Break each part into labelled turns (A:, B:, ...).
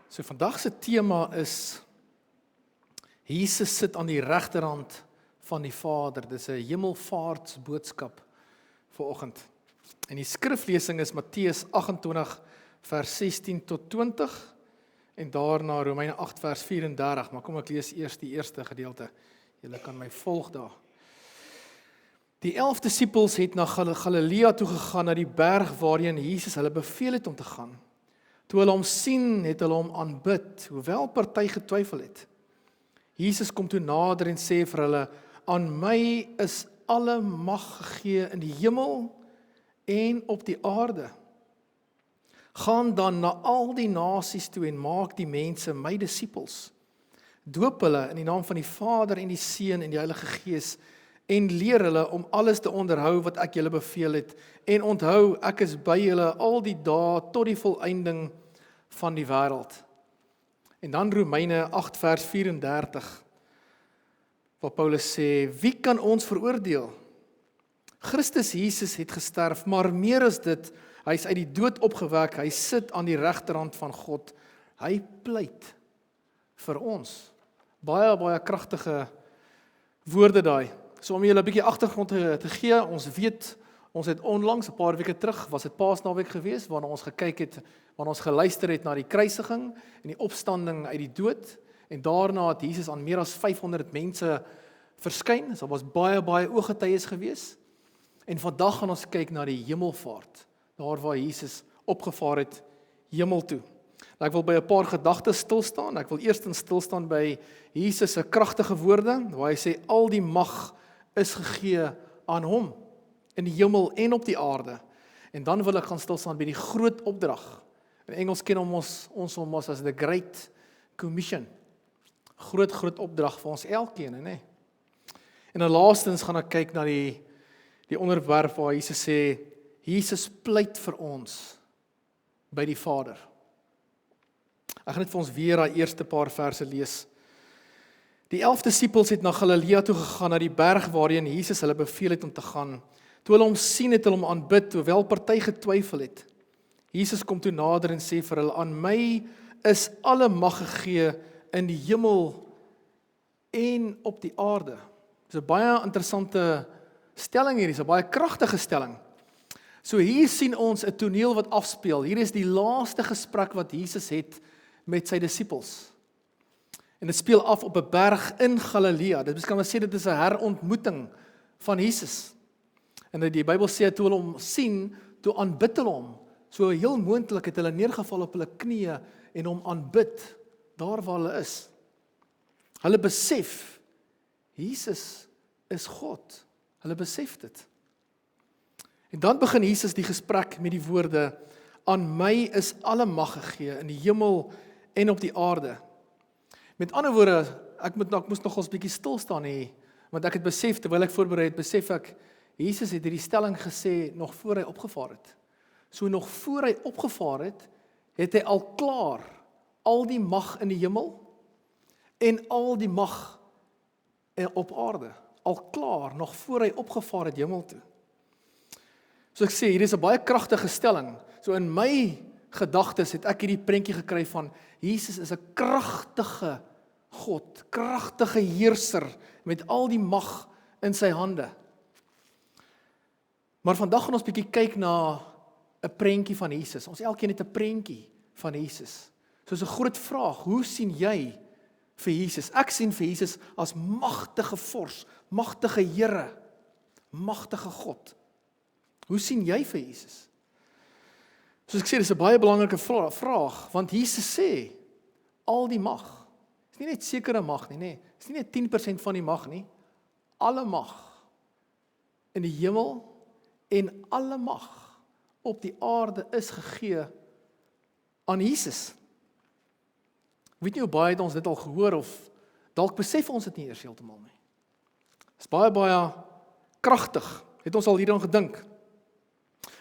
A: So vandag se tema is Jesus sit aan die regterhand van die Vader. Dis 'n hemelvaartsboodskap vir oggend. En die skriflesing is Matteus 28 vers 16 tot 20 en daarna Romeine 8 vers 34. Maar kom ek lees eers die eerste gedeelte. Julle kan my volg daar. Die 11 disippels het na Galilea toe gegaan, na die berg waarheen Jesus hulle beveel het om te gaan. Toe hulle hom sien, het hulle hom aanbid, hoewel party getwyfel het. Jesus kom toe nader en sê vir hulle, aan my is alle mag gegee in die hemel en op die aarde. Gaan dan na al die nasies toe en maak die mense my disippels. Doop hulle in die naam van die Vader en die Seun en die Heilige Gees en leer hulle om alles te onderhou wat ek julle beveel het. En onthou, ek is by julle al die dae tot die volëinding van die wêreld. En dan Romeine 8 vers 34, waar Paulus sê, wie kan ons veroordeel? Christus Jesus het gesterf, maar meer as dit, hy is uit die dood opgewek, hy sit aan die regterhand van God, hy pleit vir ons. Baie kragtige woorde daai. So om julle 'n bietjie agtergrond te gee, ons weet, ons het onlangs, 'n paar weke terug, was dit Paasnaweek gewees, waarna ons gekyk het, waarna ons geluister het na die kruisiging en die opstanding uit die dood, en daarna het Jesus aan meer as 500 mense verskyn, so was baie ooggetuies gewees, en vandag gaan ons kyk na die hemelvaart, daar waar Jesus opgevaar het, hemel toe. Nou, ek wil by 'n paar gedagtes stilstaan, ek wil eerstens stilstaan by Jesus se kragtige woorde, waar hy sê, al die mag is gegee aan hom, in die hemel en op die aarde. En dan wil ek gaan stilstaan by die groot opdrag. In Engels ken ons hom as the Great Commission. Groot opdrag vir ons elkeen, né? En dan laastens gaan ek kyk na die onderwerp waar Jesus sê, Jesus pleit vir ons by die Vader. Ek gaan net vir ons weer daai eerste paar verse lees. Die 11 disippels het na Galilea toe gegaan, na die berg waarheen Jesus hulle beveel het om te gaan. Toe hulle hom sien, het hulle hom aanbid, hoewel party getwyfel het. Jesus kom toe nader en sê vir hulle, aan my is alle mag gegee in die hemel en op die aarde. Dis 'n baie interessante stelling hier, dis 'n baie kragtige stelling. So hier sien ons 'n toneel wat afspeel. Hier is die laaste gesprek wat Jesus het met sy disippels. En dit speel af op 'n berg in Galilea. Dit kan ons sê dit is 'n herontmoeting van Jesus. En die Bybel sê toe hulle hom sien, toe aanbid hulle hom. So heel moontlik het hulle neergeval op hulle knieë en hom aanbid daar waar hulle is. Hulle besef Jesus is God. Hulle besef dit. En dan begin Jesus die gesprek met die woorde, aan my is alle mag gegee in die hemel en op die aarde. Met ander woorde, ek moes nog 'n bietjie stil staan hier, want ek het besef, terwyl ek voorberei het, besef ek, Jesus het hierdie stelling gesê, nog voor hy opgevaar het. So nog voor hy opgevaar het hy al klaar, al die mag in die hemel, en al die mag op aarde, al klaar, nog voor hy opgevaar het hemel toe. So ek sê, hier is 'n baie kragtige stelling. So in my gedagtes het ek hierdie prentjie gekry van, Jesus is 'n kragtige God, kragtige heerser, met al die mag in sy hande. Maar vandag gaan ons bietjie kyk na 'n prentjie van Jesus. Ons elkeen het 'n prentjie van Jesus. So is 'n groot vraag, hoe sien jy vir Jesus? Ek sien vir Jesus as magtige vors, magtige Here, magtige God. Hoe sien jy vir Jesus? Soos ek sê, dis 'n baie belangrike vraag, want Jesus sê, al die mag, is nie net sekere mag nie, is nie net 10% van die mag nie, alle mag in die hemel en alle mag op die aarde is gegee aan Jesus. Ek weet nie hoe baie het ons dit al gehoor, of dalk besef ons dit nie eers heeltemal nie. Dit is baie kragtig, het ons al hieraan gedink.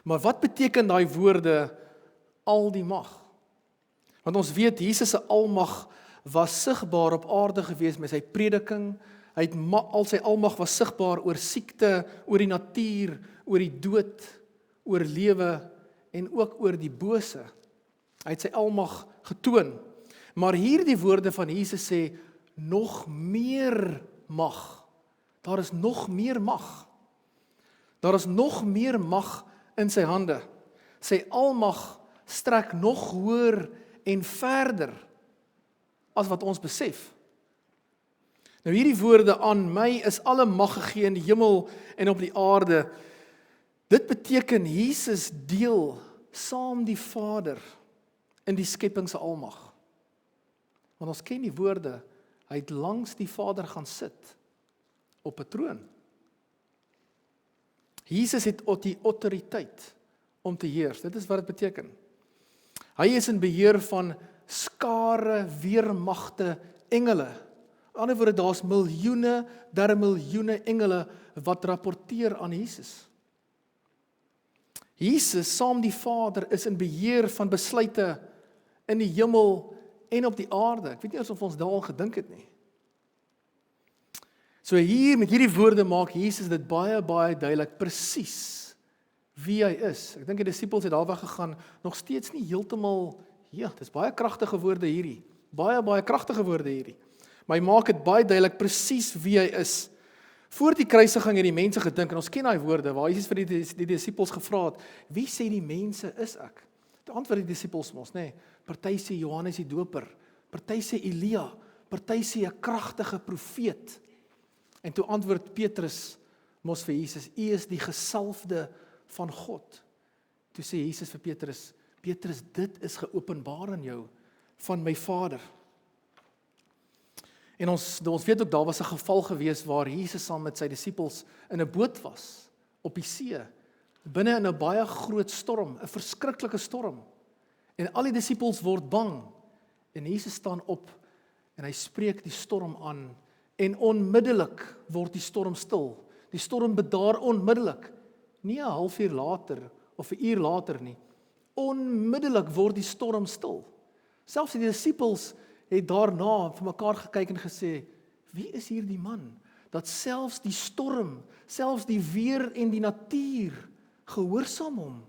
A: Maar wat beteken daai woorde, al die mag? Want ons weet, Jesus se almag was sigbaar op aarde gewees met sy prediking, al sy almag was sigbaar oor siekte, oor die natuur, oor die dood, oor lewe en ook oor die bose. Hy het sy almag getoon. Maar hierdie woorde van Jesus sê, nog meer mag. Daar is nog meer mag. Daar is nog meer mag in sy hande. Sy almag strek nog hoër en verder as wat ons besef. Nou hierdie woorde, aan my is alle mag gegee in die hemel en op die aarde. Dit beteken Jesus deel saam die Vader in die skepping se almag. Want ons ken die woorde, hy het langs die Vader gaan sit op 'n troon. Jesus het die autoriteit om te heers. Dit is wat dit beteken. Hy is in beheer van skare weermagte engele. Aan die ander woorde, daar's miljoene, der miljoene engele wat rapporteer aan Jesus. Jesus, saam die Vader, is in beheer van besluite in die hemel en op die aarde. Ek weet nie of ons daaraan gedink het nie. So hier, met hierdie woorde maak Jesus dit baie, baie duidelik, presies wie hy is. Ek dink die disippels het daarweg gegaan, nog steeds nie heeltemal, ja, dis baie kragtige woorde hierdie. Baie, baie kragtige woorde hierdie. Maar hy maak dit baie duidelik, presies wie hy is. Voor die kruisiging het die mense gedink, en ons ken daai woorde, waar Jesus vir die disippels gevra het, wie sê die mense is ek? Die antwoord die disippels mos, nê, party sê Johannes die Doper, party sê Elia, party sê 'n kragtige profeet. En toe antwoord Petrus mos vir Jesus, U is die gesalfde van God. Toe sê Jesus vir Petrus, Petrus, dit is geopenbaar aan jou van my Vader. En ons weet ook, daar was 'n geval gewees waar Jesus saam met sy disippels in 'n boot was, op die see, binne in 'n baie groot storm, 'n verskriklike storm. En al die disippels word bang, en Jesus staan op, en hy spreek die storm aan, en onmiddellik word die storm stil. Die storm bedaar onmiddellik, nie 'n halfuur later, of 'n uur later nie. Onmiddellik word die storm stil. Selfs die disippels het daarna vir mekaar gekyk en gesê, wie is hierdie man, dat selfs die storm, selfs die weer en die natuur gehoorsaam hom.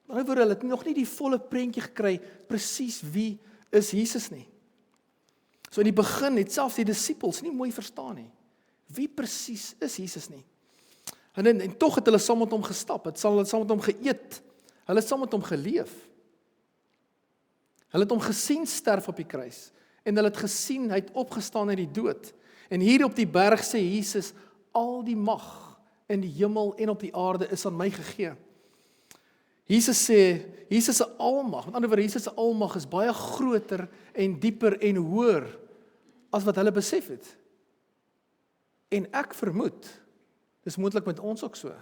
A: Maar hulle het nog nie die volle prentjie gekry, presies wie is Jesus nie. So in die begin het selfs die disippels nie mooi verstaan nie, wie presies is Jesus nie. En tog het hulle saam met hom gestap, het saam met hom geëet, hulle het saam met hom geleef. Hulle het hom gesien sterf op die kruis, en hulle het gesien, hy het opgestaan uit die dood. En hier op die berg sê Jesus, al die mag in die hemel en op die aarde is aan my gegee. Jesus sê, Jesus se almag, met ander woorde, Jesus se almag is baie groter en dieper en hoër as wat hulle besef het. En ek vermoed, dis moontlik met ons ook so.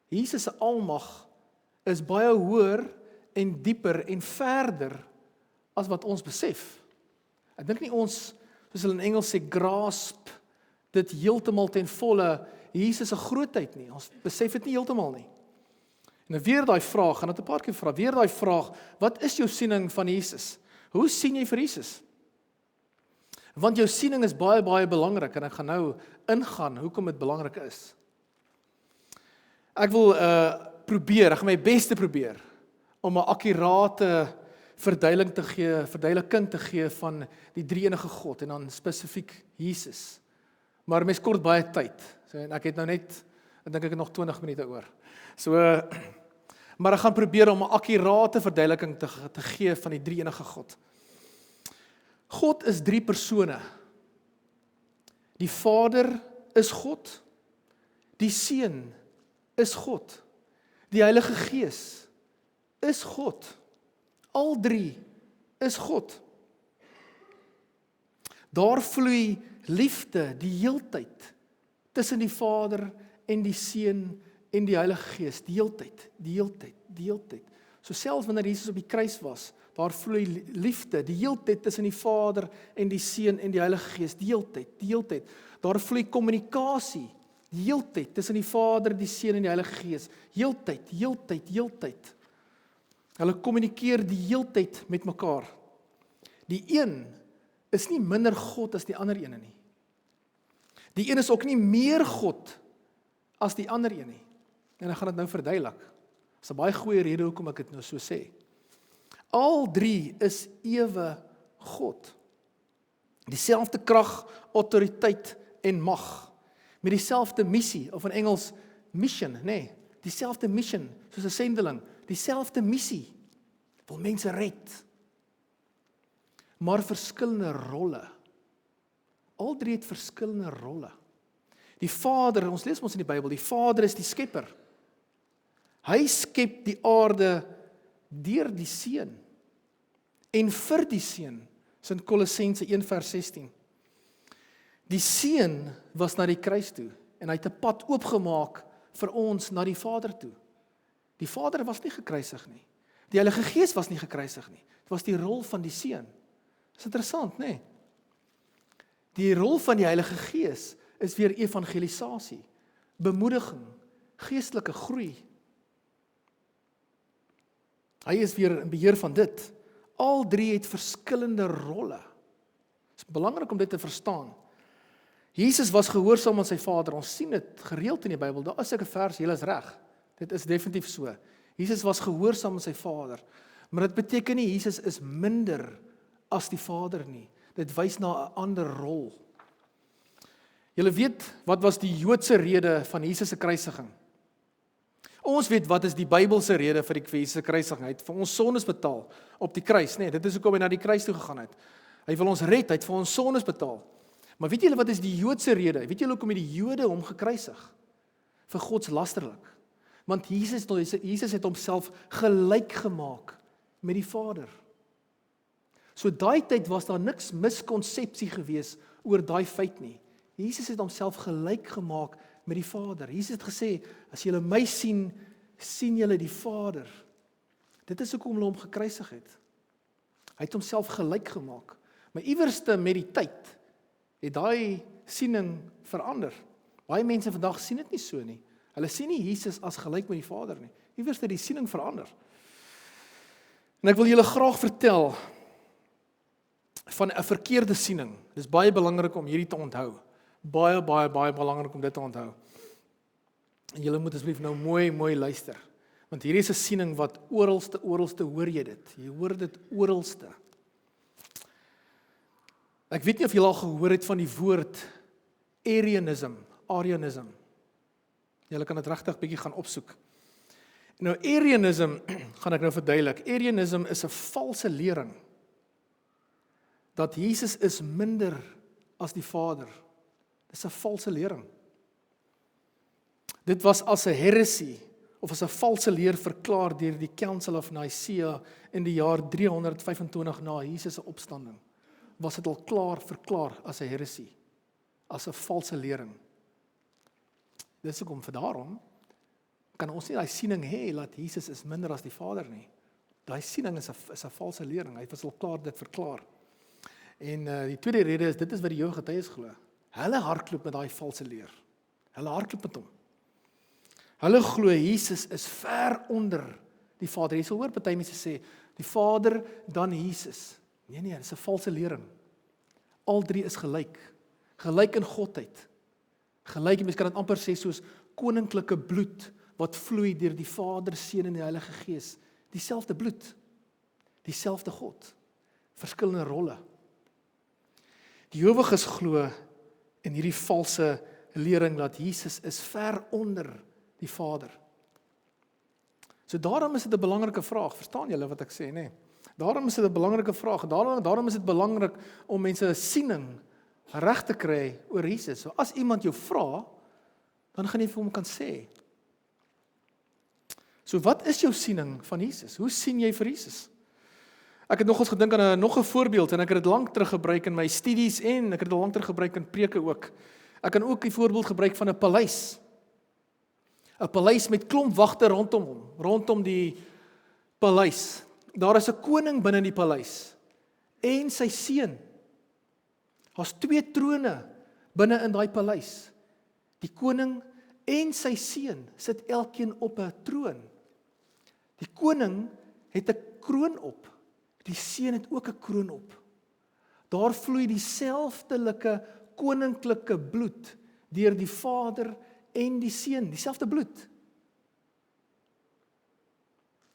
A: Jesus se almag is baie hoër en dieper en verder as wat ons besef. Ek dink nie ons, soos hulle in Engels sê, grasp dit heeltemal ten volle, Jesus se grootheid nie. Ons besef dit nie heeltemal nie. En weer daai vraag, gaan dit 'n paar keer vra, weer daai vraag, wat is jou siening van Jesus? Hoe sien jy vir Jesus? Want jou siening is baie, baie belangrik, en ek gaan nou ingaan hoekom dit belangrik is. Ek wil ek gaan my beste probeer, om 'n akkurate verduideliking te gee van die drie-enige God, en dan spesifiek Jesus. Maar mens kort baie tyd, so, en ek het nou net, ek dink ek het nog 20 minute oor. So, maar ek gaan probeer om 'n akkurate verduideliking te gee van die drie-enige God. God is 3 persone. Die Vader is God, die Seun is God, die Heilige Gees is God. Al 3 is God. Daar vloei liefde die heeltyd tussen die Vader en die Seun en die Heilige Gees, die heeltyd. So selfs wanneer Jesus op die kruis was, daar vloei liefde die heeltyd tussen die Vader en die Seun en die Heilige Gees, die heeltyd. Daar vloei kommunikasie die heeltyd tussen die Vader, die Seun en die Heilige Gees, heeltyd. Hulle kommunikeer die heeltyd met mekaar. Die een is nie minder God as die ander ene nie. Die een is ook nie meer God as die ander een nie. En ek gaan dit nou verduidelik. Dis 'n baie goeie rede hoekom ek dit nou so sê. Al 3 is ewe God. Dieselfde krag, autoriteit en mag. Met dieselfde missie, of in Engels mission, nee, dieselfde mission, soos 'n sendeling, dieselfde missie, wil mense red. Maar verskillende rolle. Al drie het verskillende rolle. Die Vader, ons lees ons in die Bybel, die Vader is die skepper. Hy skep die aarde deur die Seun en vir die Seun, so in Kolossense 1 vers 16. Die Seun was na die kruis toe en hy het 'n pad oopgemaak vir ons na die Vader toe. Die Vader was nie gekruisig nie. Die Heilige Gees was nie gekruisig nie. Dit was die rol van die Seun. Dis interessant, nê? Nee? Die rol van die Heilige Gees is weer evangelisasie, bemoediging, geestelike groei. Hy is weer in beheer van dit. Al drie het verskillende rolle. Dit is belangrik om dit te verstaan. Jesus was gehoorsaam aan sy Vader. Ons sien dit gereeld in die Bybel. Daar is 'n vers, jy is reg. Dit is definitief so. Jesus was gehoorsaam aan sy Vader. Maar dit beteken nie Jesus is minder as die Vader nie. Dit wys na 'n ander rol. Julle weet, wat was die Joodse rede van Jesus se kruisiging? Ons weet wat is die Bybelse rede vir Jesus se kruisiging. Hy het vir ons sondes betaal op die kruis, nee, dit is hoekom hy na die kruis toe gegaan het. Hy wil ons red, hy het vir ons sondes betaal. Maar weet julle wat is die Joodse rede? Weet julle hoekom het die Jode hom gekruisig? Vir godslasterlik. Want Jesus het homself gelyk gemaak met die Vader. So daai tyd was daar niks miskonsepsie gewees oor daai feit nie. Jesus het homself gelyk gemaak met die Vader. Jesus het gesê, as julle my sien, sien julle die Vader. Dit is hoekom hulle hom gekruisig het. Hy het homself gelyk gemaak. Maar iewerste met die tyd het daai siening verander. Baie mense vandag sien dit nie so nie. Hulle sien nie Jesus as gelyk met die Vader nie. Iewerste het die siening verander. En ek wil julle graag vertel van 'n verkeerde siening. Dis baie belangrik om hierdie te onthou. Baie belangrik om dit te onthou. En julle moet asseblief nou mooi luister. Want hierdie is 'n siening wat oralste hoor jy dit. Jy hoor dit oralste. Ek weet nie of julle al gehoor het van die woord Arianism. Julle kan dit regtig bietjie gaan opsoek. Nou Arianism gaan ek nou verduidelik. Arianism is 'n valse lering dat Jesus is minder as die Vader. Dis 'n valse lering. Dit was as 'n heresie of as 'n valse leer verklaar deur die Council of Nicaea in die jaar 325 na Jesus se opstanding. Was dit al klaar verklaar as 'n heresie, as 'n valse lering. Dis hoekom daarom kan ons nie daai siening hê dat Jesus is minder as die Vader nie. Daai siening is 'n valse lering. Hy was al klaar dit verklaar. En die tweede rede is, dit is wat die Joode getuies glo. Hulle hardloop met daai valse leer. Hulle hardloop met hom. Hulle glo Jesus is ver onder die Vader. Jy sal hoor party mense sê, die Vader dan Jesus. Nee, dit is 'n valse lering. Al drie is gelyk. Gelyk in godheid. Gelyk, mens kan dit amper sê soos koninklike bloed wat vloei deur die Vader, Seun en die Heilige Gees. Dieselfde bloed. Dieselfde God. Verskillende rolle. Die Jowiges glo in hierdie valse lering dat Jesus is ver onder die Vader. So daarom is dit 'n belangrike vraag, verstaan julle wat ek sê, nê? Daarom is dit 'n belangrike vraag, daarom is dit belangrik om mense 'n siening reg te kry oor Jesus. So as iemand jou vra, dan gaan jy vir hom kan sê. So wat is jou siening van Jesus? Hoe sien jy vir Jesus? Ek het nogals gedink aan nog 'n voorbeeld en ek het dit lank terug gebruik in my studies en ek het dit lank terug gebruik in preke ook. Ek kan ook 'n voorbeeld gebruik van 'n paleis. 'n Paleis met klomp wagte rondom hom, rondom die paleis. Daar is 'n koning binne die paleis en sy seun. Daar's 2 trone binne in daai paleis. Die koning en sy seun sit elkeen op 'n troon. Die koning het 'n kroon op. Die seun het ook 'n kroon op. Daar vloei dieselfdelike koninklike bloed deur die Vader en die Seun, dieselfde bloed.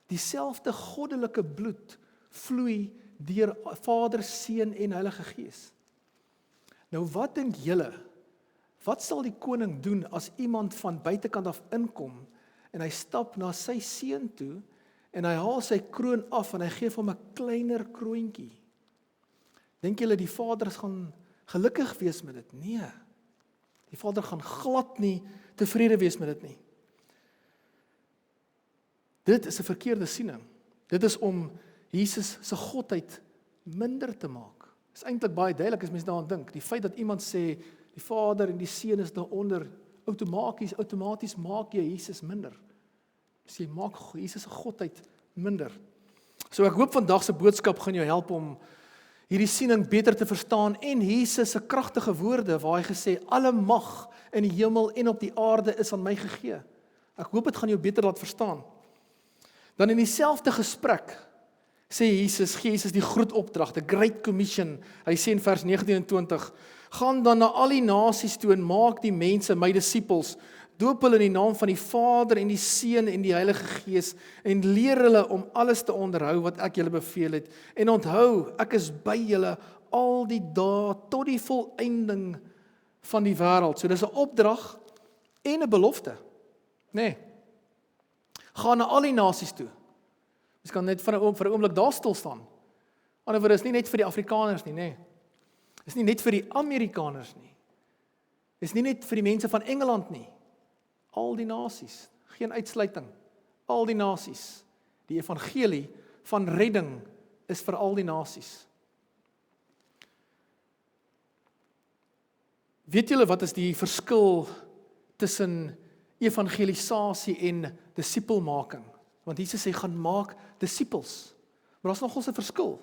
A: Dieselfde goddelike bloed vloei deur Vader, Seun en Heilige Gees. Nou wat dink julle? Wat sal die koning doen as iemand van buitekant af inkom en hy stap na sy seun toe en hy haal sy kroon af en hy gee vir hom 'n kleiner kroontjie? Dink julle die vader gaan gelukkig wees met dit? Nee. Die vader gaan glad nie tevrede wees met dit nie. Dit is 'n verkeerde siening. Dit is om Jesus se godheid minder te maak. Dit is eintlik baie duidelik as mens daaraan dink. Die feit dat iemand sê die Vader en die Seun is daaronder, outomaties maak jy Jesus minder. Dus jy maak Jesus se godheid minder. So ek hoop vandag se boodskap gaan jou help om hierdie siening beter te verstaan en Jesus se kragtige woorde waar hy gesê alle mag in die hemel en op die aarde is aan my gegee. Ek hoop dit gaan jou beter laat verstaan. Dan in dieselfde gesprek sê Jesus, gee Jesus die groot opdrag, the Great Commission. Hy sê in vers 19 en 20, gaan dan na al die nasies toe en maak die mense my disippels, doop hulle in die naam van die Vader en die Seun en die Heilige Gees en leer hulle om alles te onderhou wat ek julle beveel het. En onthou, ek is by julle al die dae tot die volëinding van die wêreld. So dis 'n opdrag en 'n belofte. Nee. Gaan na al die nasies toe. Ons kan net vir 'n oomblik daar stil staan. Ander woorde is nie net vir die Afrikaners nie, nee. Is nie net vir die Amerikaners nie. Is nie net vir die mense van Engeland nie. Al die nasies, geen uitsluiting. Al die nasies. Die evangelie van redding is vir al die nasies. Weet julle wat is die verskil tussen evangelisasie en disipelmaking? Want Jesus sê, gaan maak disippels. Maar daar's nogal 'n verskil.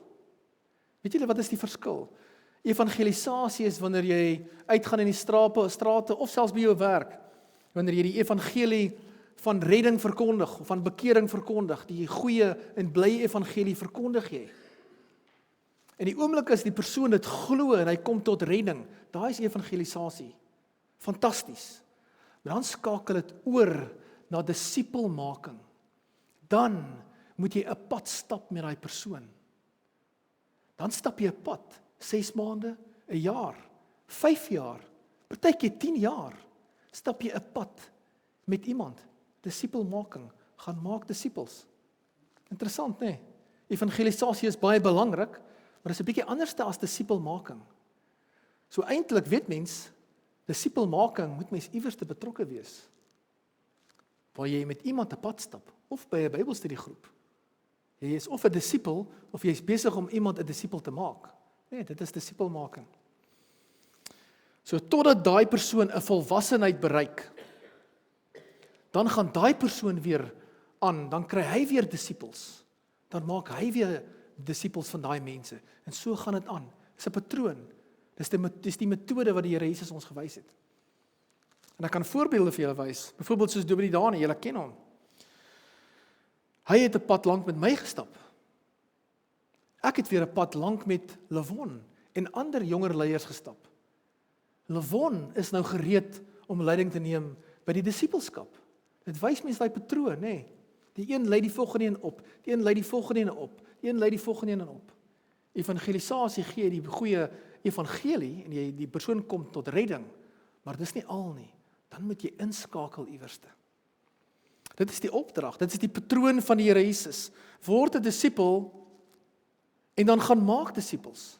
A: Weet julle wat is die verskil? Evangelisasie is wanneer jy uitgaan in die strate of selfs by jou werk. Wanneer jy die evangelie van redding verkondig, of van bekering verkondig, die goeie en blye evangelie verkondig jy. En die oomblik as die persoon dit glo en hy kom tot redding, daai is evangelisasie. Fantasties. Maar dan skakel dit oor na disipelmaking. Dan moet jy 'n pad stap met daai persoon. Dan stap jy 'n pad, 6 maande, 'n jaar, 5 jaar, partykeer 10 jaar, stap jy 'n pad met iemand. Disipelmaking, gaan maak disippels. Interessant, né? Evangelisasie is baie belangrik, maar dit is 'n bietjie anders as disipelmaking. So eintlik weet mens, disipelmaking moet mens iewers te betrokke wees. Waar jy met iemand 'n pad stap, of by 'n Bybelstudiegroep. Jy is of 'n disipel, of jy is besig om iemand 'n disipel te maak. Nee, dit is disipelmaking. So totdat daai persoon 'n volwassenheid bereik, dan gaan daai persoon weer aan, dan kry hy weer disipels. Dan maak hy weer disipels van daai mense. En so gaan dit aan. Dis 'n patroon. Dis die metode wat die Here Jesus ons gewys het. En ek kan voorbeelde vir julle wys. Byvoorbeeld soos Dominee Dani, julle ken hom. Hy het 'n pad lank met my gestap. Ek het weer 'n pad lank met Levon en ander jonger leiers gestap. Levon is nou gereed om leiding te neem by die disipelskap. Dit wys mens daai patroon, nê? Die een lei die volgende een op, die een lei die volgende een op, die een lei die volgende een op. Evangelisasie gee die goeie evangelie en die persoon kom tot redding, maar dis nie al nie. Dan moet jy inskakel iewerste. Dit is die opdrag, dit is die patroon van die Here Jesus. Word 'n disipel en dan gaan maak disipels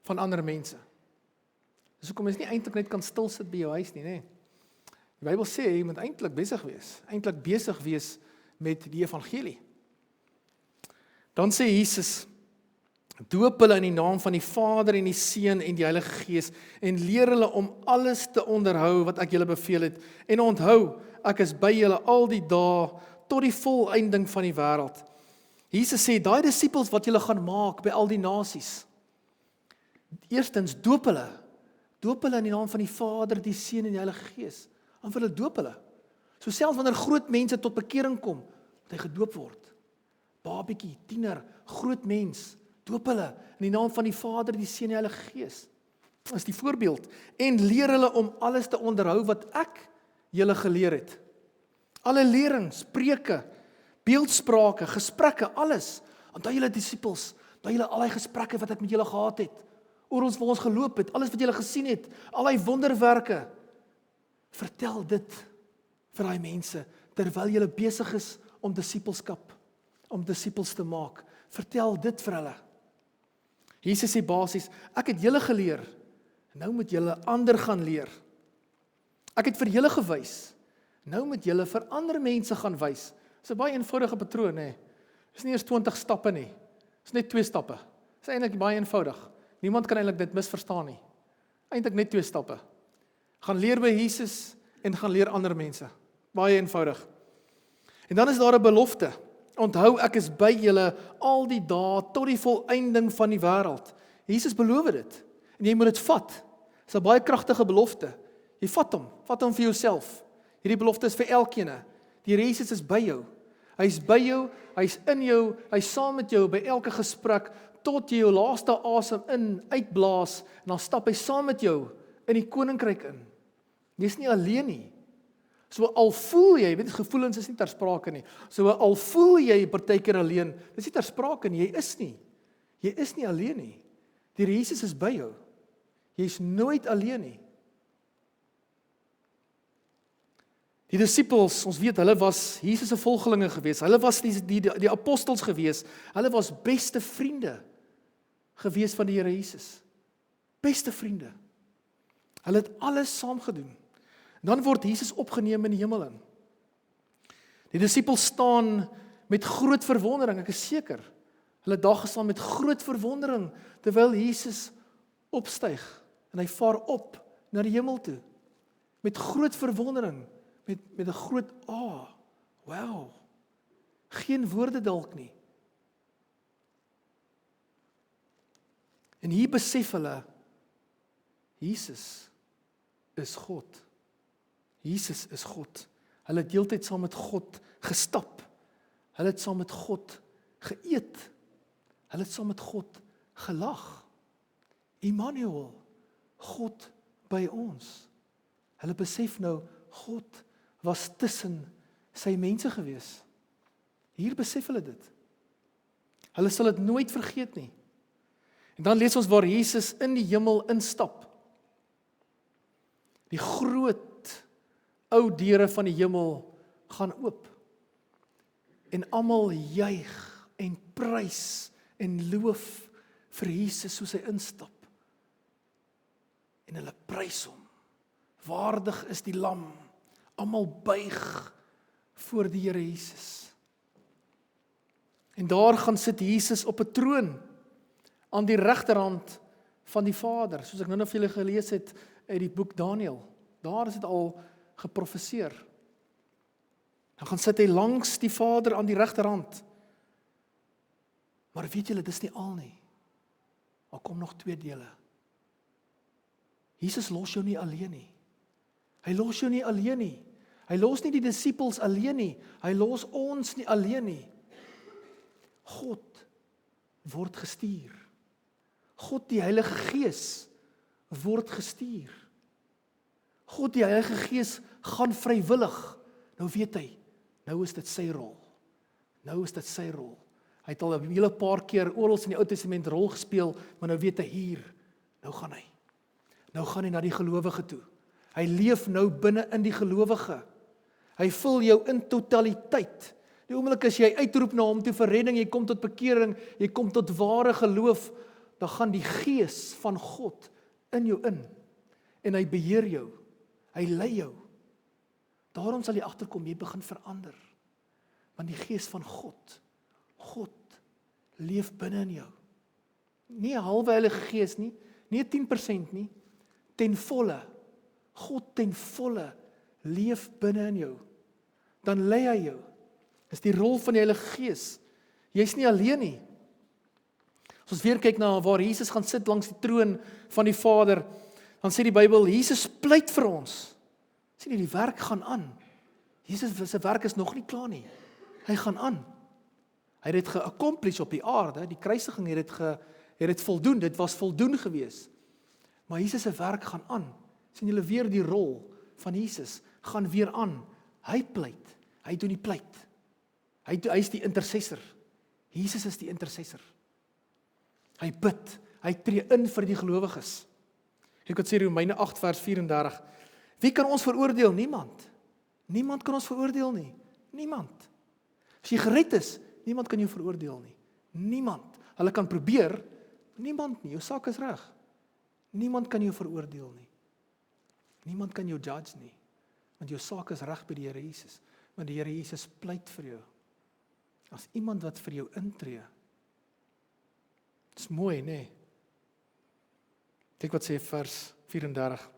A: van ander mense. Dis hoekom mens nie eintlik net kan stil sit by jou huis nie, nê? Die Bybel sê jy moet eintlik besig wees met die evangelie. Dan sê Jesus, doop hulle in die naam van die Vader en die Seun en die Heilige Gees en leer hulle om alles te onderhou wat ek julle beveel het. En onthou, ek is by julle al die dae tot die volëinding van die wêreld. Jesus sê, daai disippels wat julle gaan maak by al die nasies. Eerstens, doop hulle. Doop hulle in die naam van die Vader, die Seun en die Heilige Gees. Dan wil hulle doop hulle. So selfs wanneer groot mense tot bekering kom, moet hy gedoop word. Babietjie, tiener, groot mens, doop hulle in die naam van die Vader, die Seun en die Heilige Gees. Dat is die voorbeeld. En leer hulle om alles te onderhou wat ek julle geleer het. Alle lering, spreuke, beeldsprake, gesprekke, alles. Onthou julle disippels, by julle al die gesprekke wat ek met julle gehad het, oor ons waar ons geloop het, alles wat julle gesien het, al die wonderwerke. Vertel dit vir daai mense, terwyl julle besig is om disippels te maak. Vertel dit vir hulle. Jesus sê basies, ek het julle geleer, nou moet julle ander gaan leer. Ek het vir julle gewys, nou moet julle vir ander mense gaan wys. Dis 'n baie eenvoudige patroon, hè. Dis nie eers 20 stappe nie. Dis net 2 stappe. Dis eintlik baie eenvoudig. Niemand kan eintlik dit misverstaan nie. Eintlik net 2 stappe. Gaan leer by Jesus en gaan leer ander mense. Baie eenvoudig. En dan is daar 'n belofte. Onthou, ek is by julle al die dae tot die volëinding van die wêreld. Jesus beloof dit. En jy moet dit vat. Dis 'n baie kragtige belofte. Jy vat hom vir jouself. Hierdie belofte is vir elkeen. Die Here Jesus is by jou. Hy's by jou, hy's in jou, hy's saam met jou by elke gesprek, tot jy jou laaste asem uitblaas, en dan stap hy saam met jou in die koninkryk in. Jy's nie alleen nie. So al voel jy, weet gevoelens is nie ter sprake nie. So al voel jy partykeer alleen, dis nie ter sprake nie, jy is nie alleen nie. Die Here Jesus is by jou. Jy's nooit alleen nie. Die disippels, ons weet, hulle was Jesus se volgelinge gewees. Hulle was die apostels gewees. Hulle was beste vriende gewees van die Here Jesus. Beste vriende. Hulle het alles saam gedoen. Dan word Jesus opgeneem in die hemel in. Die disippels staan met groot verwondering, ek is seker. Hulle het daar gestaan met groot verwondering, terwyl Jesus opstyg, en hy vaar op na die hemel toe. Met groot verwondering, met 'n groot wow, geen woorde dalk nie. En hier besef hulle, Jesus is God. Jesus is God. Hulle het deeltyd saam met God gestap. Hulle het saam met God geëet. Hulle het saam met God gelag. Immanuel, God by ons. Hulle besef nou, God was tussen sy mense gewees. Hier besef hulle dit. Hulle sal dit nooit vergeet nie. En dan lees ons waar Jesus in die hemel instap. Die groot ou deure van die hemel gaan oop. En almal juig en prys en loof vir Jesus soos hy instap. En hulle prys hom. Waardig is die lam. Almal buig voor die Here Jesus. En daar gaan sit Jesus op 'n troon aan die regterhand van die Vader, soos ek nou vir julle gelees het uit die boek Daniël. Daar is dit al geprofeseer. Dan gaan sit hy langs die Vader aan die regterhand. Maar weet julle, dis nie al nie. Daar kom nog 2 dele. Jesus los jou nie alleen nie. Hy los jou nie alleen nie. Hy los nie die disippels alleen nie. Hy los ons nie alleen nie. God word gestuur. God die Heilige Gees word gestuur. God die Heilige Gees gaan vrywillig. Nou weet hy, nou is dit sy rol. Nou is dit sy rol. Hy het al 'n hele paar keer oral in die Ou Testament rol gespeel, maar nou weet hy hier, nou gaan hy. Nou gaan hy na die gelowige toe. Hy leef nou binne in die gelowige. Hy vul jou in totaliteit. Die oomblik as jy uitroep na hom toe vir redding, jy kom tot bekering, jy kom tot ware geloof, dan gaan die Gees van God in jou in. En hy beheer jou. Hy lei jou. Daarom sal jy agterkom, jy begin verander. Want die Gees van God leef binne in jou. Nie 'n halwe Heilige Gees nie, nie 10% nie, ten volle. God ten volle leef binne in jou. Dan lei hy jou. Dis die rol van die Heilige Gees. Jy's nie alleen nie. As ons weer kyk na waar Jesus gaan sit langs die troon van die Vader, dan sê die Bybel, Jesus pleit vir ons. Sien jy, die werk gaan aan. Jesus se werk is nog nie klaar nie. Hy gaan aan. Hy het dit geaccomplish op die aarde, die kruisiging het dit voldoen, dit was voldoen gewees. Maar Jesus se werk gaan aan. Sien julle weer die rol van Jesus, gaan weer aan. Hy pleit, hy doen die pleit. Hy is die intercessor. Jesus is die intercessor. Hy bid, hy tree in vir die gelowiges. Ek kan sê Romeine 8 vers 34. Wie kan ons veroordeel? Niemand. Niemand kan ons veroordeel nie. Niemand. As jy gered is, niemand kan jou veroordeel nie. Niemand. Hulle kan probeer, niemand nie. Jou saak is reg. Niemand kan jou veroordeel nie. Niemand kan jou judge nie. Want jou saak is reg by die Here Jesus. Want die Here Jesus pleit vir jou. As iemand wat vir jou intree. Dis mooi, nê? Kyk wat sê vers 34.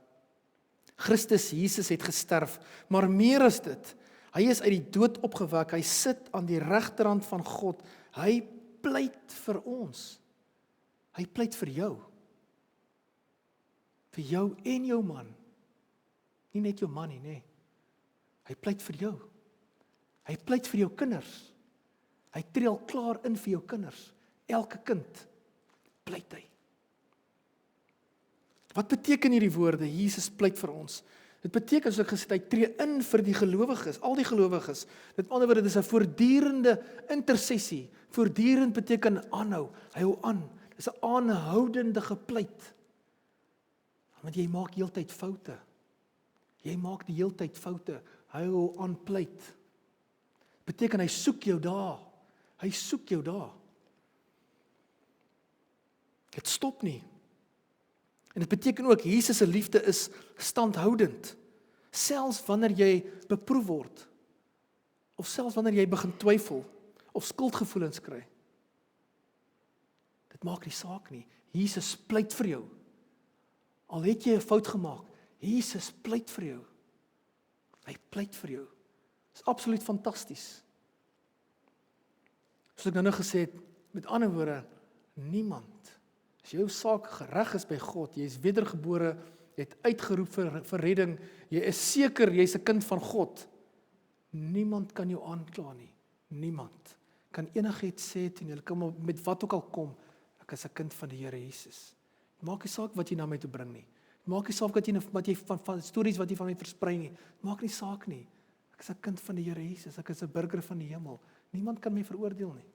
A: Christus Jesus het gesterf, maar meer as dit. Hy is uit die dood opgewek, hy sit aan die regterhand van God. Hy pleit vir ons. Hy pleit vir jou. Vir jou en jou man. Nie net jou man nie, nee. Hy pleit vir jou. Hy pleit vir jou kinders. Hy tree al klaar in vir jou kinders. Elke kind pleit hy. Wat beteken hierdie woorde? Jesus pleit vir ons. Dit beteken, soos ek gesê het, hy tree in vir die gelowiges, al die gelowiges. Met ander woorde, dit is 'n voortdurende intersessie. Voortdurend beteken aanhou. Hy hou aan. Dit is 'n aanhoudende gepleit. Want jy maak heeltyd foute. Jy maak die heeltyd foute. Hy hou aan pleit. Beteken hy soek jou daar. Hy soek jou daar. Dit stop nie. En dit beteken ook, Jesus se liefde is standhoudend. Selfs wanneer jy beproef word, of selfs wanneer jy begin twyfel, of skuldgevoelens kry. Dit maak nie saak nie. Jesus pleit vir jou. Al het jy 'n fout gemaak, Jesus pleit vir jou. Hy pleit vir jou. Dit is absoluut fantasties. Soos ek nou gesê het, met ander woorde, niemand. As jou saak gereg is by God, jy is wedergebore, jy het uitgeroep vir redding, jy is seker, jy is 'n kind van God. Niemand kan jou aankla nie. Niemand kan enigiets sê teen jou, kan met wat ook al kom, ek is 'n kind van die Here Jesus. Maak nie saak wat jy na my toe bring nie. Maak nie saak wat jy van stories wat jy van my versprei nie. Maak nie saak nie. Ek is 'n kind van die Here Jesus, ek is 'n burger van die hemel. Niemand kan my veroordeel nie.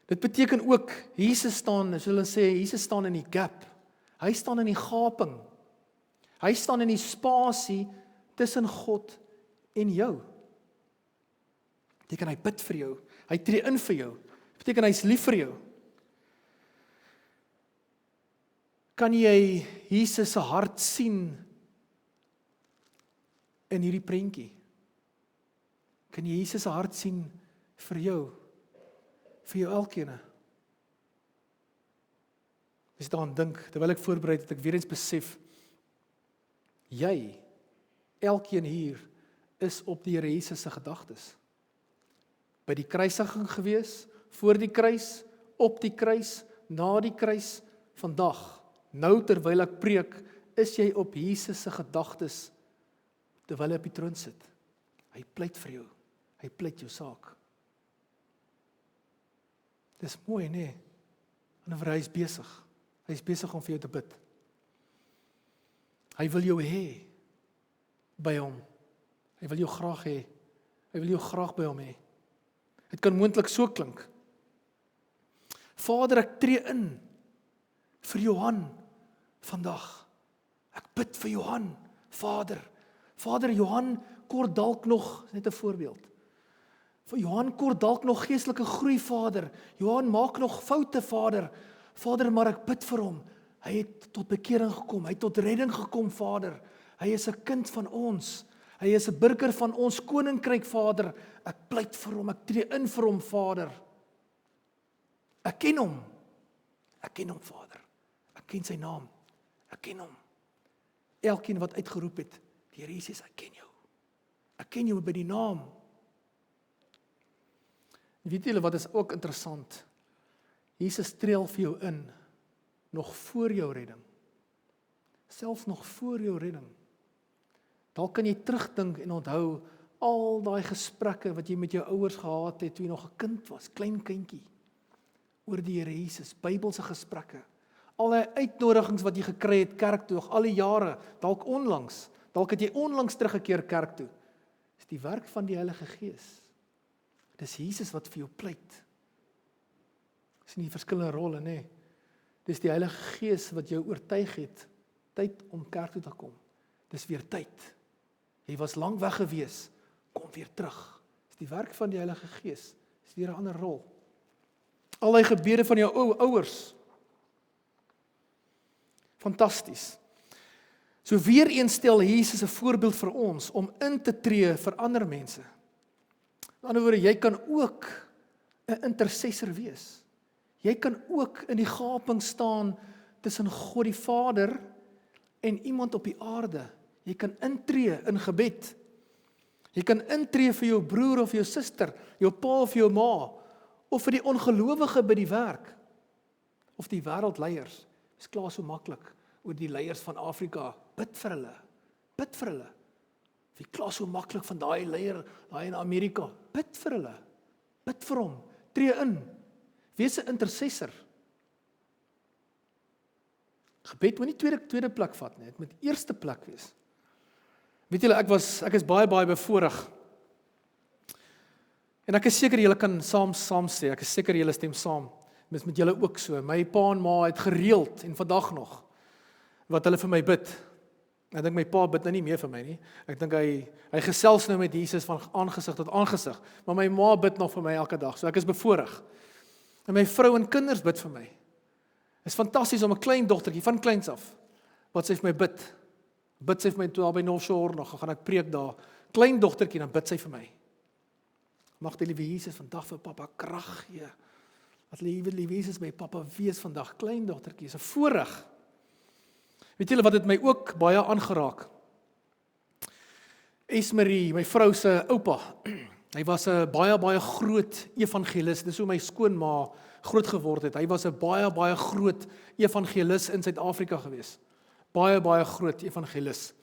A: Dit beteken ook, Jesus staan, as hulle sê, Jesus staan in die gap. Hy staan in die gaping. Hy staan in die spasie tussen God en jou. Dit beteken hy bid vir jou. Hy tree in vir jou. Dit beteken hy is lief vir jou. Kan jy Jesus se hart sien in hierdie prentjie? Kan jy Jesus se hart sien vir jou? Vir jou elkeen. As ek daaraan dink, terwyl ek voorberei het, ek weer eens besef, jy, elkeen hier, is op die Here Jesus se gedagtes. By die kruisiging gewees, voor die kruis, op die kruis, na die kruis, vandag, nou terwyl ek preek, is jy op Jesus se gedagtes, terwyl hy op die troon sit. Hy pleit vir jou, hy pleit jou saak. Dis mooi, nee. En hy is besig. Hy is besig om vir jou te bid. Hy wil jou hê by hom. Hy wil jou graag hê. Hy wil jou graag by hom hê. Dit kan moontlik so klink. Vader, ek tree in vir Johan vandag. Ek bid vir Johan, Vader. Vader, Johan kort dalk nog, net 'n voorbeeld. Vir Johan kort dalk nog geestelike groei, Vader. Johan maak nog foute, Vader. Vader, maar ek bid vir hom. Hy het tot bekering gekom, hy het tot redding gekom, Vader. Hy is 'n kind van ons. Hy is 'n burger van ons koninkryk, Vader. Ek pleit vir hom, ek tree in vir hom, Vader. Ek ken hom. Ek ken hom, Vader. Ek ken sy naam. Ek ken hom. Elkeen wat uitgeroep het, die Here Jesus, ek ken jou. Ek ken jou by die naam. Weet julle wat is ook interessant? Jesus tree al vir jou in, nog voor jou redding. Selfs nog voor jou redding. Dalk kan jy terugdink en onthou al daai gesprekke wat jy met jou ouers gehad het toe jy nog 'n kind was, klein kindjie, oor die Here Jesus, Bybelse gesprekke. Al die uitnodigings wat jy gekry het kerk toe, al die jare, dalk onlangs, dalk het jy onlangs teruggekeer kerk toe. Dis die werk van die Heilige Gees. Dis Jesus wat vir jou pleit. Dis nie verskillende rolle, nê. Dis die Heilige Gees wat jou oortuig het, tyd om kerk toe te kom. Dis weer tyd. Jy was lank weg gewees, kom weer terug. Dis die werk van die Heilige Gees. Dis weer 'n ander rol. Al die gebede van jou ouers. Fantasties. So weer eens stel Jesus 'n voorbeeld vir ons om in te tree vir ander mense. In ander woorde, jy kan ook 'n intercessor wees. Jy kan ook in die gaping staan tussen God die Vader en iemand op die aarde. Jy kan intree in gebed. Jy kan intree vir jou broer of jou suster, jou pa of jou ma, of vir die ongelowige by die werk, of die wêreldleiers. Dis klaar so maklik oor die leiers van Afrika. Bid vir hulle. Bid vir hulle. Wie klaar so maklik van daai leier, daai in Amerika. Bid vir hulle. Bid vir hom. Tree in. Wees 'n intercessor. Gebed moet nie tweede plek vat nie, dit moet eerste plek wees. Weet julle, ek is baie bevoorreg. En ek is seker julle kan saam sê, ek is seker julle stem saam. Mis met julle ook so. My pa en ma het gereeld en vandag nog wat hulle vir my bid. Ek dink my pa bid nou nie meer vir my nie. Ek dink hy gesels nou met Jesus van aangesig tot aangesig, maar my ma bid nog vir my elke dag. So ek is bevoorreg. En my vrou en kinders bid vir my. Dit is fantasties om 'n klein dogtertjie van kleins af wat sy vir my bid. Bid sy vir my toe al by North Shore nog, gaan ek preek daar. Klein dogtertjie, dan bid sy vir my. Mag die liewe Jesus vandag vir pappa krag gee. Dat liewe Jesus by pappa wees vandag. Klein dogtertjie, is 'n voorreg. Weet julle wat het my ook baie aangeraak? Esmerie, my vrou se oupa. Hy was 'n baie groot evangelis. Dis hoe my skoonma groot geword het. Hy was 'n baie groot evangelis in Suid-Afrika gewees. Baie groot evangelis.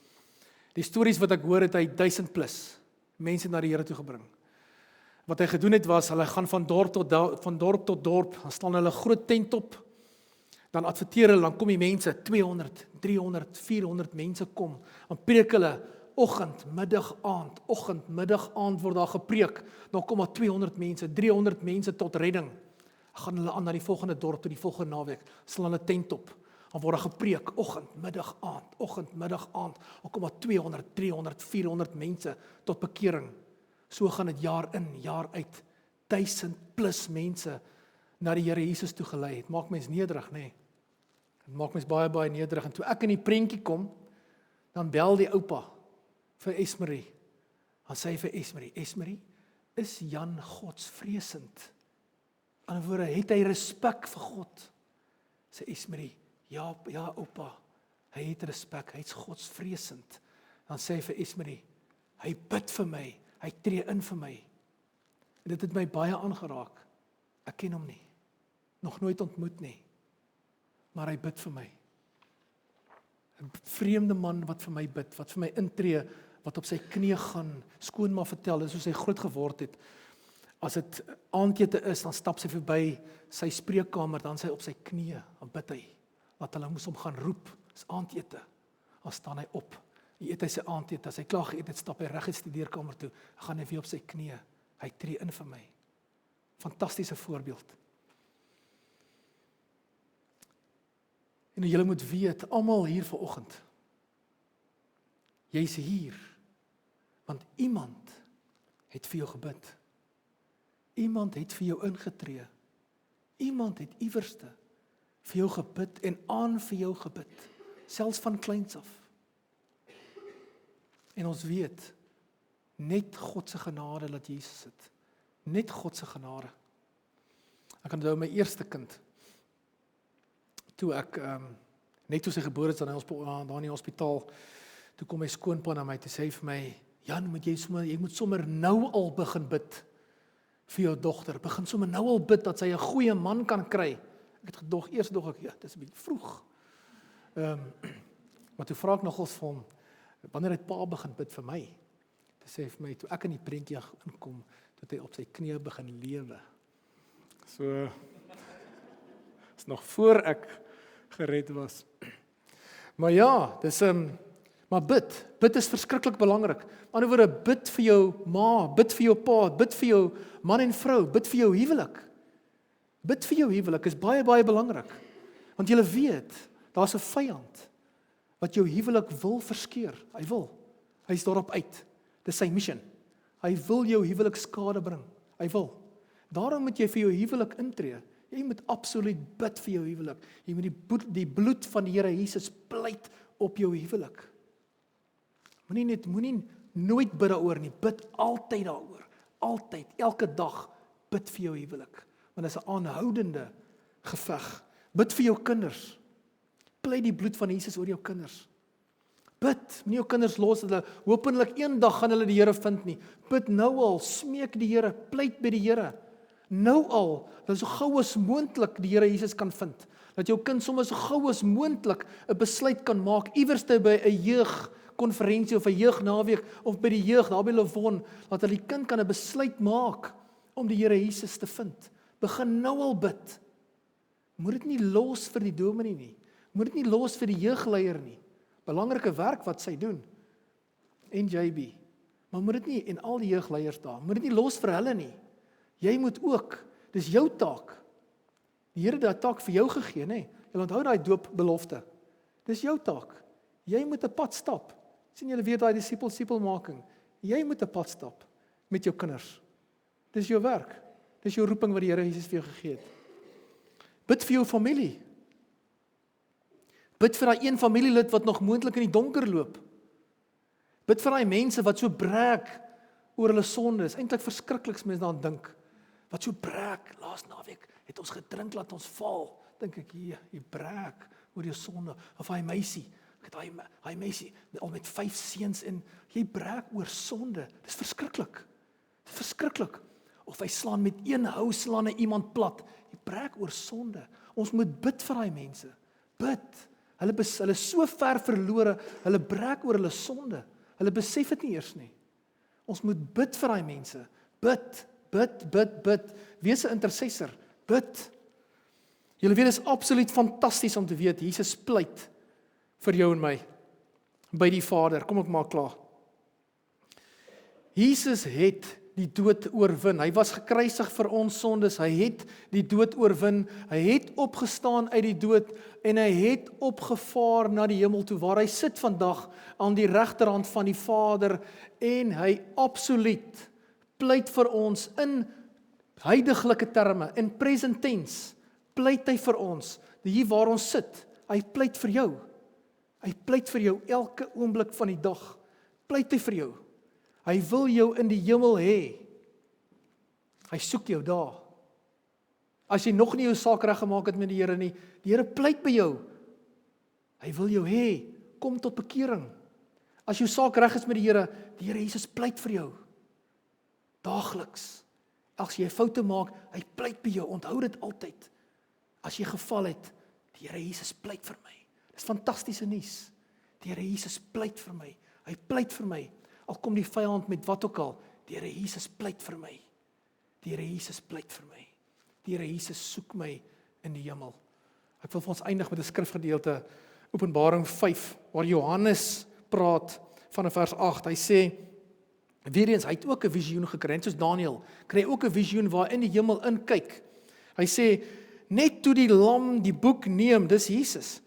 A: Die stories wat ek hoor, het hy 1000 plus mense na die Here toe gebring. Wat hy gedoen het was, hulle gaan van dorp tot dorp, dan staan hulle groot tent op, dan adverteer hulle, dan kom die mense, 200, 300, 400 mense kom, dan preek hulle, oggend, middag, aand word daar gepreek, dan kom daar 200 mense, 300 mense tot redding, dan gaan hulle aan na die volgende dorp, toe die volgende naweek, sal hulle tent op, dan word daar gepreek, oggend, middag, aand, dan kom daar 200, 300, 400 mense tot bekering. So gaan dit jaar in, jaar uit, 1000 plus mense na die Here Jesus toe gelei het. Maak mens nederig, nê? Dit maak mens baie nederig. En toe ek in die prentjie kom, dan bel die oupa vir Esmerie. Dan sê hy vir Esmerie, is Jan godsvreesend? Aan die woorde, het hy respek vir God? Sê Esmerie, ja oupa, hy het respek, hy's godsvreesend. Dan sê hy vir Esmerie, hy bid vir my, hy tree in vir my. En dit het my baie aangeraak. Ek ken hom nie. Nog nooit ontmoet nie. Maar hy bid vir my. 'n Vreemde man wat vir my bid, wat vir my intree, wat op sy knie gaan, skoonma vertel, dis hoe sy groot geword het. As dit aandete is, dan stap sy verby sy spreekkamer, dan sy op sy knie, dan bid hy. Wat hulle moes hom gaan roep, is aandete. Dan staan hy op. Eet hy sy aandete, as hy klaar geëet het, stap hy reg uit die deurkamer toe, gaan hy weer op sy knie, hy tree in vir my. Fantastiese voorbeeld. En julle moet weet, almal hier vanoggend, jy's hier, want iemand het vir jou gebid. Iemand het vir jou ingetree. Iemand het iewerste vir jou gebid en aan vir jou gebid, selfs van kleins af. En ons weet, net God se genade laat Jesus sit. Net God se genade. Ek kan onthou my eerste kind, toe ek, net toe sy gebore is, daar in die hospitaal, toe kom my skoonpa na my, toe sê hy vir my, Jan, jy moet sommer nou al begin bid, vir jou dogter, begin sommer nou al bid, dat sy 'n goeie man kan kry. Ek het eers dog ek, dit is 'n bietjie vroeg. Maar toe vra ek nogals vir hom, wanneer het pa begin bid vir my? Toe sê hy vir my, toe ek in die prentjie inkom, toe hy op sy knie begin lewe. So, is nog voor ek gered was. Maar ja, maar bid is verskriklik belangrik. Aan die ander woorde, bid vir jou ma, bid vir jou pa, bid vir jou man en vrou, bid vir jou huwelik. Bid vir jou huwelik is baie, baie belangrik. Want jy weet, daar's 'n vyand wat jou huwelik wil verskeur. Hy wil. Hy's daarop uit. Dis sy mission. Hy wil jou huwelik skade bring. Hy wil. Daarom moet jy vir jou huwelik intree. Jy moet absoluut bid vir jou huwelik. Jy moet die bloed van die Here Jesus pleit op jou huwelik. Moenie nooit bid daaroor nie. Bid altyd daaroor. Altyd, elke dag bid vir jou huwelik. Want dit is 'n aanhoudende geveg. Bid vir jou kinders. Pleit die bloed van Jesus oor jou kinders. Bid, moenie jou kinders los dat hulle hopelik eendag gaan hulle die Here vind nie. Bid nou al, smeek die Here, pleit by die Here. Nou al, dat so gou as moontlik die Here Jesus kan vind. Dat jou kind sommer so gou as moontlik 'n besluit kan maak, iewerste by 'n jeugkonferensie of 'n jeugnaweek of by die jeug daar by Lewon, dat hulle die kind kan 'n besluit maak om die Here Jesus te vind. Begin nou al bid. Moet dit nie los vir die dominee nie. Moet dit nie los vir die jeugleier nie. Belangrike werk wat sy doen. En JB. Maar moet dit nie en al die jeugleiers daar, moet dit nie los vir hulle nie. Jy moet ook, dis jou taak. Die Here het daai taak vir jou gegee, nê? Jy onthou daai doopbelofte. Dis jou taak. Jy moet 'n pad stap. Sien julle weet daai disipelmaking. Jy moet 'n pad stap met jou kinders. Dis jou werk. Dis jou roeping wat die Here Jesus vir jou gegee het. Bid vir jou familie. Bid vir daai een familielid wat nog moontlik in die donker loop. Bid vir daai mense wat so breek oor hulle sonde. Is eintlik verskrikliks mens daaraan dink. Wat so breek, laas naweek het ons gedrink laat ons val. Dink ek, jy breek oor jou sonde. Of hy meisie, hy meisie al met 5 seuns en jy breek oor sonde. Dis verskriklik. Dis verskriklik. Of hy slaan met een hou slaan hy iemand plat. Jy breek oor sonde. Ons moet bid vir daai mense. Bid. Hulle is so ver verlore, hulle breek oor hulle sonde. Hulle besef dit nie eers nie. Ons moet bid vir daai mense. Bid. Wees 'n intercessor. Bid. Julle weet, dit is absoluut fantasties om te weet, Jesus pleit vir jou en my, by die Vader. Kom ek maak klaar. Jesus het die dood oorwin. Hy was gekruisig vir ons sondes. Hy het die dood oorwin. Hy het opgestaan uit die dood en hy het opgevaar na die hemel toe, waar hy sit vandag aan die regterhand van die Vader en hy absoluut pleit vir ons in huidiglike terme, in present tense, pleit hy vir ons, hier waar ons sit, hy pleit vir jou. Hy pleit vir jou elke oomblik van die dag. Pleit hy vir jou. Hy wil jou in die hemel hê. Hy soek jou daar. As jy nog nie jou saak reggemaak het met die Here nie, die Here pleit by jou. Hy wil jou hê, kom tot bekering. As jou saak reg is met die Here Jesus pleit vir jou. Daagliks. As jy foute maak, hy pleit by jou. Onthou dit altyd. As jy geval het, die Here Jesus pleit vir my. Dis fantastiese nuus. Die Here Jesus pleit vir my. Hy pleit vir my. Al kom die vyand met wat ook al, die Here Jesus pleit vir my. Die Here Jesus pleit vir my. Die Here Jesus soek my in die hemel. Ek wil vir ons eindig met 'n skrifgedeelte, Openbaring 5, waar Johannes praat van vers 8. Hy sê, weer eens, hy het ook 'n visioen gekry, soos Daniël, kry ook 'n visioen waar in die hemel inkyk. Hy sê, net toe die lam die boek neem, dis Jesus,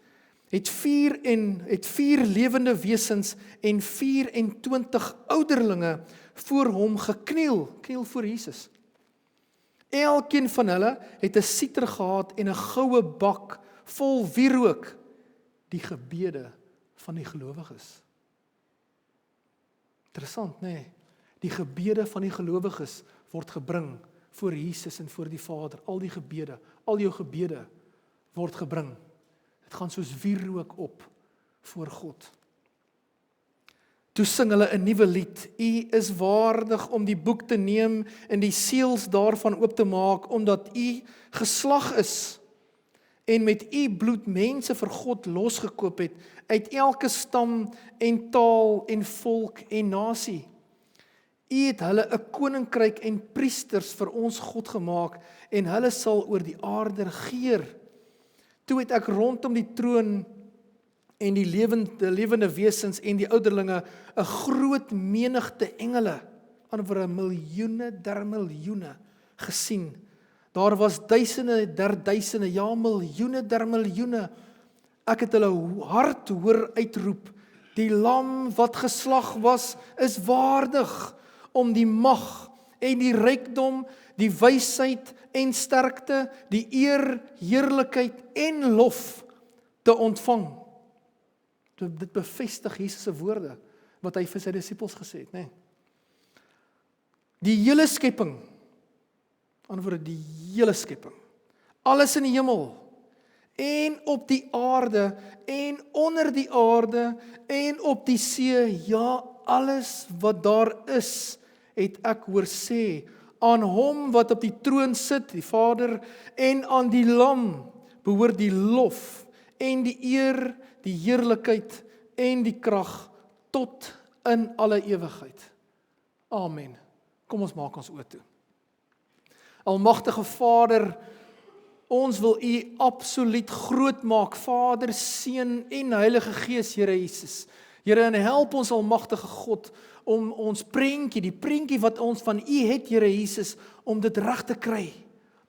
A: het vier lewende wesens en 24 ouderlinge voor hom gekniel voor Jesus. Elkeen van hulle het 'n siter gehad en 'n goue bak vol wierook, die gebede van die gelowiges. Interessant, nê? Die gebede van die gelowiges word gebring voor Jesus en voor die Vader. Al die gebede, al jou gebede word gebring. Dit gaan soos wierook op voor God. Toe sing hulle 'n nuwe lied. U is waardig om die boek te neem en die seels daarvan oop te maak, omdat u geslag is en met u bloed mense vir God losgekoop het uit elke stam en taal en volk en nasie. U het hulle 'n koninkryk en priesters vir ons God gemaak en hulle sal oor die aarde regeer. Toe het ek rondom die troon en die lewende wesens en die ouderlinge 'n groot menigte engele, aan oor miljoene der miljoene gesien, Daar was duisende der duisende, ja miljoene der miljoene. Ek het hulle hard hoor uitroep, die lam wat geslag was, is waardig om die mag en die rykdom, die wysheid en sterkte, die eer, heerlikheid en lof te ontvang. Dit bevestig Jesus se woorde, wat hy vir sy disippels gesê het, nee. Die hele skepping, antwoord die hele skepping, alles in die hemel, en op die aarde, en onder die aarde, en op die see, ja, alles wat daar is, het ek hoor sê, aan hom wat op die troon sit, die Vader, en aan die Lam, behoort die lof, en die eer, die heerlikheid, en die krag, tot in alle ewigheid. Amen. Kom ons maak ons oë toe. Almagtige Vader, ons wil U absoluut groot maak, Vader, Seun en Heilige Gees, Here Jesus. Here, en help ons almagtige God om ons prentjie, die prentjie wat ons van U het, Here Jesus, om dit reg te kry.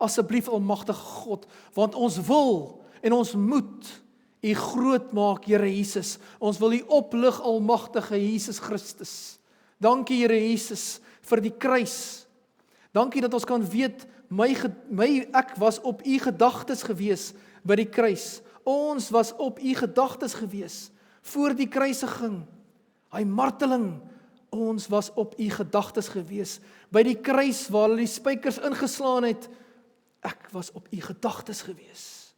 A: Asseblief almagtige God, want ons wil en ons moet U groot maak, Here Jesus. Ons wil U oplig, almagtige Jesus Christus. Dankie, Here Jesus, vir die kruis. Dankie dat ons kan weet, ek was op U gedagtes gewees by die kruis. Ons was op U gedagtes gewees voor die kruisiging. Hy marteling, ons was op U gedagtes gewees by die kruis waar hulle die spykers ingeslaan het. Ek was op U gedagtes gewees.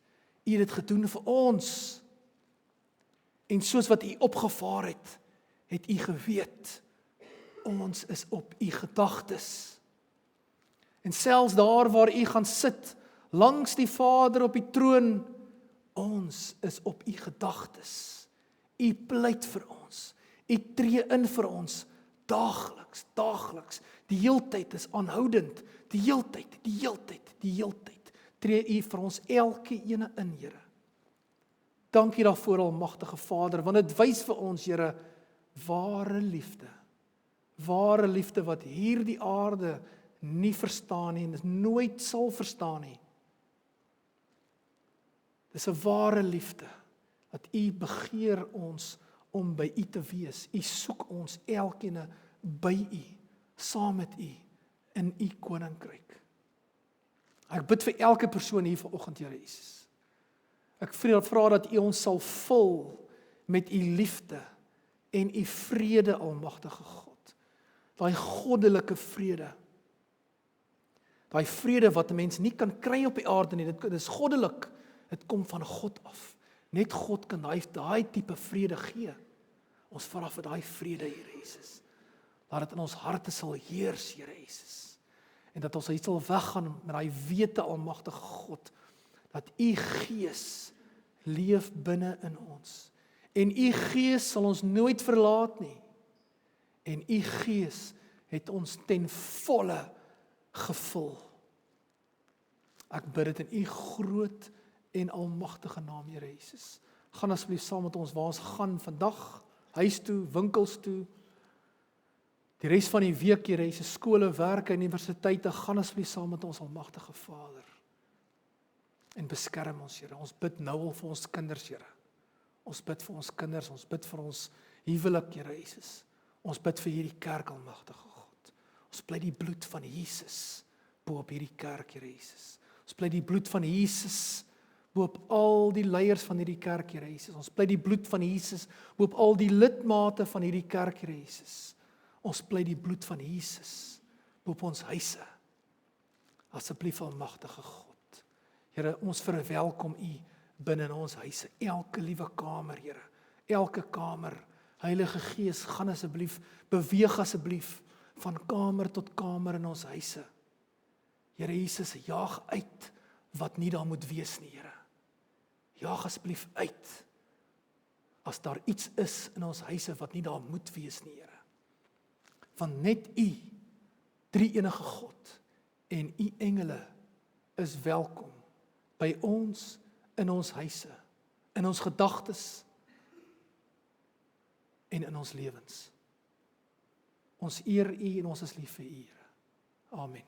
A: U het dit gedoen vir ons. En soos wat U opgevaar het U geweet, ons is op U gedagtes. En selfs daar waar U gaan sit, langs die Vader op die troon, ons is op U gedagtes. U pleit vir ons. U tree in vir ons, daagliks. Die heeltyd is aanhoudend. Die heeltyd. Tree U vir ons elke ene in, Here. Dankie daarvoor, almagtige Vader, want dit wys vir ons, Here, ware liefde wat hierdie aarde nie verstaan nie, en nooit sal verstaan nie. Dis 'n ware liefde, dat U begeer ons om by U te wees. U soek ons elkeen by U, saam met U, in U koninkryk. Ek bid vir elke persoon hier vanoggend, Here Jesus. Ek vra dat U ons sal vul met U liefde en U vrede, almagtige God. Daai goddelike vrede. Daai vrede wat 'n mens nie kan kry op die aarde nie, dit is goddelik. Dit kom van God af. Net God kan daai tipe vrede gee. Ons vra vir daai vrede, Here Jesus. Laat dit in ons harte sal heers, Here Jesus. En dat ons hier sal weggaan met daai wete, almagtige God, dat U Gees leef binne in ons. En U Gees sal ons nooit verlaat nie. En U Gees het ons ten volle gevul. Ek bid dit in U groot en almagtige naam, Here Jesus. Gaan asseblief saam met ons waar ons gaan vandag, huis toe, winkels toe, die res van die week, Here Jesus, skole, werke, universiteite, gaan asseblief saam met ons, almagtige Vader. En beskerm ons, Here. Ons bid nou al vir ons kinders, Here. Ons bid vir ons kinders, ons bid vir ons huwelik, Here Jesus. Ons bid vir hierdie kerk, almagtige God. Ons pleit die bloed van Jesus bo op hierdie kerk, Here Jesus. Ons pleit die bloed van Jesus bo op al die leiers van hierdie kerk, Here Jesus. Ons pleit die bloed van Jesus bo op al die lidmate van hierdie kerk, Here Jesus. Ons pleit die bloed van Jesus bo op ons huise. Asseblief, almagtige God. Here, ons verwelkom U binne in ons huise. Elke liewe kamer, Here. Elke kamer. Heilige Gees, gaan asseblief, beweeg asseblief van kamer tot kamer in ons huise. Here Jesus, jaag uit wat nie daar moet wees nie, Here. Jaag asseblief uit as daar iets is in ons huise wat nie daar moet wees nie, Here. Want net U, drie-enige God en U engele is welkom by ons in ons huise, in ons gedagtes en in ons lewens. Ons eer U en ons is lief vir U, Here. Amen.